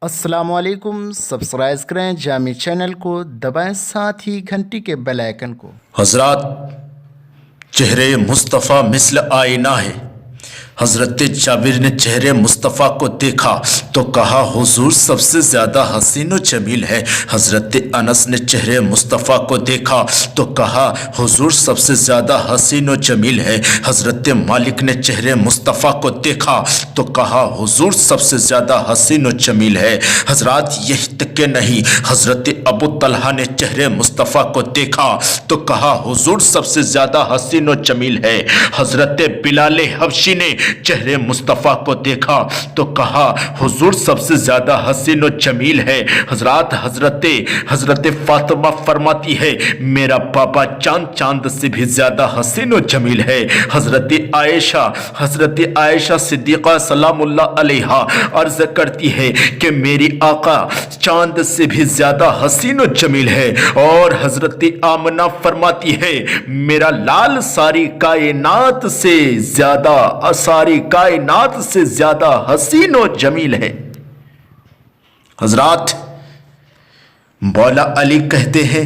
अस्सलाम वालेकुम। सब्सक्राइब करें जामी चैनल को, दबाएं साथ ही घंटी के बेल आइकन को। हजरात, चेहरे मुस्तफ़ा मिस्ल आईना है। हज़रत जाबिर ने चेहरे मुस्तफ़ा को देखा तो कहा, हुजूर सबसे ज़्यादा हसीन व जमील है। हज़रत अनस ने चेहरे मुस्तफ़ा को देखा तो कहा, हुजूर सबसे ज़्यादा हसीन व जमील है। हज़रत मालिक ने चेहरे मुस्तफ़ा को देखा तो कहा, हुजूर सबसे ज़्यादा हसीन व जमील है। हज़रात, यही तक के नहीं, हज़रत अबू तलहा ने चेहरे मुस्तफ़ा को देखा तो कहा, हुजूर सबसे ज़्यादा हसीन व जमील है। हज़रत बिलाल हबशी ने चेहरे मुस्तफ़ा को देखा तो कहा, हुजूर सबसे ज़्यादा हसीन व जमील है। हज़रत फातिमा फरमाती है, मेरा पापा चांद से भी ज़्यादा हसीन व जमील है। हज़रत आयशा सिद्दीक़ा सलामुल्लाह अलैहा अर्ज़ करती है कि मेरी आका चांद से भी ज़्यादा हसीन व जमील है। और हज़रत आमना फरमाती है, मेरा लाल सारी कायनात से ज़्यादा हसीन व जमील है। हज़रात, मौला अली कहते हैं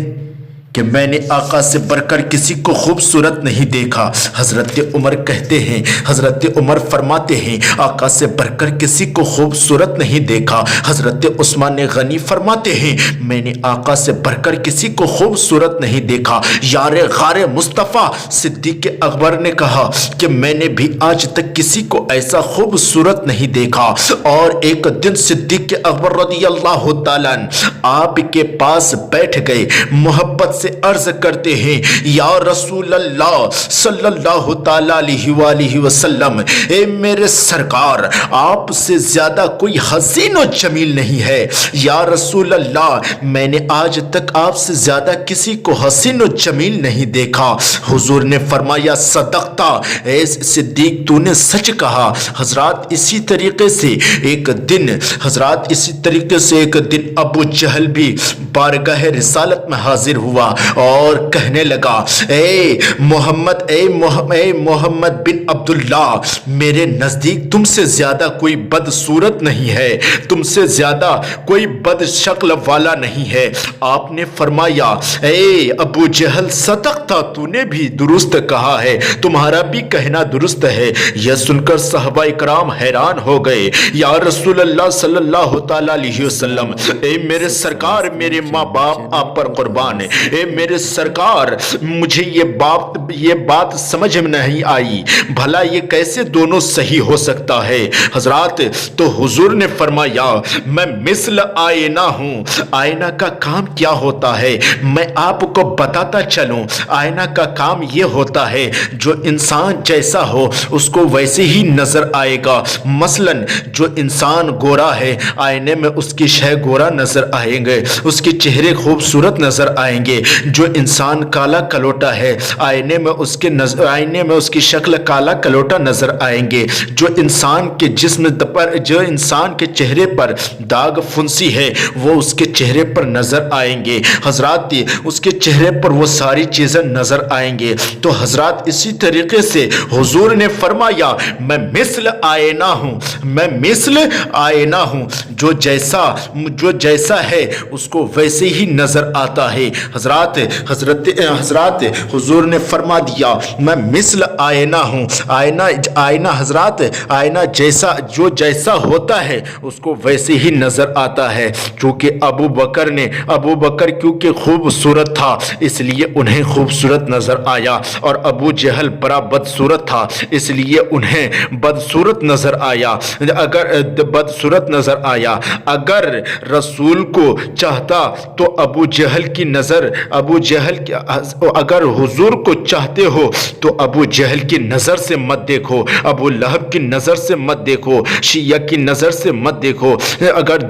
कि मैंने आका से बढ़कर किसी को खूबसूरत नहीं देखा। हज़रत उमर कहते हैं, हज़रत उमर फरमाते हैं, आका से बढ़कर किसी को खूबसूरत नहीं देखा। हज़रत उस्मान गनी फरमाते हैं, मैंने आका से बढ़कर किसी को खूबसूरत नहीं देखा। यार गारे मुस्तफ़ा सिद्दीक़ अकबर ने कहा कि मैंने भी आज तक किसी को ऐसा खूबसूरत नहीं देखा। और एक दिन सिद्दीक़ अकबर रज़ियल्लाहु ताला आपके पास बैठ गए, मोहब्बत से अर्ज करते हैं, या रसूल अल्लाह सल्लल्लाहु ताला अलैहि वसल्लम, ए मेरे सरकार, आपसे ज्यादा कोई हसीन व जमील नहीं है। या रसूल अल्लाह, मैंने आज तक आपसे ज्यादा किसी को हसीन व जमील नहीं देखा। हुजूर ने फरमाया, सदक़ता ए सिद्दीक, तूने सच कहा। हजरात, इसी तरीके से एक दिन अबू जहल भी बारगाह रिसालत में हाजिर हुआ और कहने लगा, ए मोहम्मद बिन अब्दुल्ला, मेरे नजदीक तुमसे ज्यादा कोई बदसूरत नहीं है, तुमसे ज्यादा कोई बद शक्ल वाला नहीं है। आपने फरमाया, ए अबू जहल, सदक़ता, तूने भी दुरुस्त कहा है, तुम्हारा भी कहना दुरुस्त है। यह सुनकर सहाबा इकराम हैरान हो गए। या रसूल अल्लाह सल्लल्लाहु ताला अलैहि वसल्लम, ए मेरे सरकार, मेरे माँ बाप आप पर कुर्बान है। ए मेरे सरकार, मुझे ये बात समझ में नहीं आई, भला ये कैसे दोनों सही हो सकता है। हजरात, तो हुजूर ने फरमाया, मैं मिस्ल आईना हूँ। आईना का काम क्या होता है, मैं आपको बताता चलूं। आईना का काम ये होता है, जो इंसान जैसा हो उसको वैसे ही नजर आएगा। मसलन जो इंसान गोरा है, आईने में उसकी शय गोरा नजर आएंगे, उसके चेहरे खूबसूरत नजर आएंगे। जो इंसान काला कलोटा है, आईने में उसकी शक्ल काला कलोटा नजर आएंगे। जो इंसान के चेहरे पर दाग फुंसी है, वो उसके चेहरे पर नजर आएंगे। हजरात, उसके चेहरे पर वो सारी चीजें नजर आएंगे। तो हजरात, इसी तरीके से हुजूर ने फरमाया, मैं मिस्ल आईना हूं, जो जैसा है उसको वैसे ही नजर आता है। हजरत हुजूर ने फरमा दिया, मैं मिस्ल आईना हूं। आईना हजरात, आईना जो जैसा होता है उसको वैसे ही नजर आता है। क्योंकि अबू बकर क्योंकि खूबसूरत था, इसलिए उन्हें खूबसूरत नजर आया। और अबू जहल बड़ा बदसूरत था, इसलिए उन्हें बदसूरत नजर आया। अगर रसूल को चाहता तो अगर हुजूर को चाहते हो तो अबू जहल की नजर से मत देखो, अबू लहब की नजर से मत देखो, शिया की नजर से मत देखो। अगर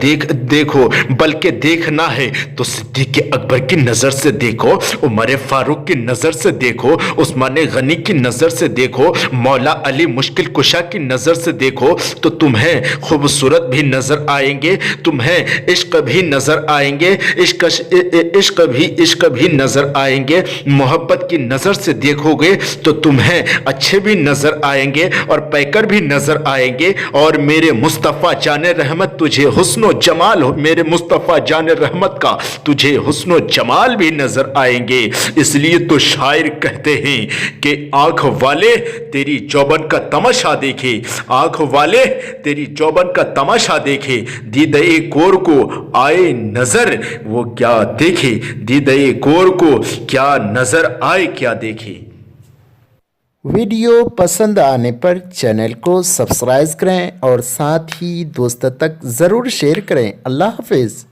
देखो बल्कि देखना है तो सिद्दीक़ अकबर की नजर से देखो, उमर फारूक की नजर से देखो, उस्मान गनी की नजर से देखो, मौला अली मुश्किल कुशा की नजर से देखो, तो तुम्हें खूबसूरत भी नजर आएंगे, तुम्हें इश्क भी नजर आएंगे। इश्क भी नजर आएंगे। मोहब्बत की नजर से देखोगे तो तुम्हें अच्छे भी नजर आएंगे और पैकर भी नजर आएंगे। और मेरे मुस्तफ़ा जाने रहमत तुझे हुस्नो जमाल हो, मेरे मुस्तफ़ा जाने रहमत का तुझे हुस्नो जमाल भी नजर आएंगे। इसलिए तो शायर कहते हैं कि आंख वाले तेरी जौबन का तमाशा देखे, आंख वाले तेरी जौबन का तमाशा देखे, दीदे गोर को आए नजर वो क्या देखे, दीदे गोर को क्या नजर आए क्या देखे। वीडियो पसंद आने पर चैनल को सब्सक्राइब करें और साथ ही दोस्तों तक ज़रूर शेयर करें। अल्लाह हाफिज़।